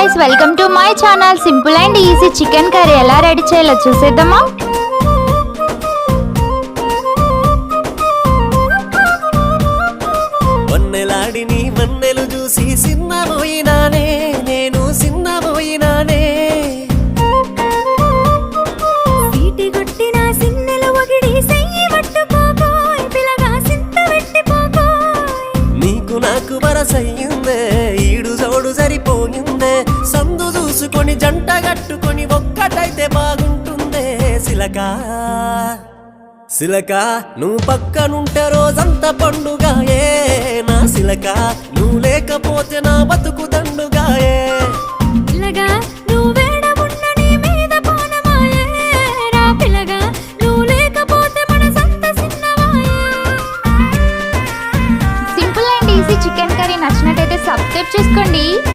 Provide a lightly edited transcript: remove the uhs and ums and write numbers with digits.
guys, welcome to my channel. Simple and easy chicken curry ఎలా ready చేయాలో చూసేద్దామా? వన్నెలాడిని వన్నెలు చూసి సిన్నమోయినానే నేను సిన్నమోయినానే సీటి కొట్టిన సిన్నెల వగిడి సెయ్యి పట్టుకోపోయ్ పిలగా సింత వెట్టిపోపోయ్ నీకు నాకు వరసయ్యిందే ఈడు జోడు సరిపోయిందే సందు చూసుకొని జంట కట్టుకొని ఒక్కటైతే బాగుంటుందే సిలకా సిలక నువ్వు పక్కనుంటే రోజంతా పండుగ ఏ నా సిలక నువ్వు లేకపోతే నా బతుకు దండుగా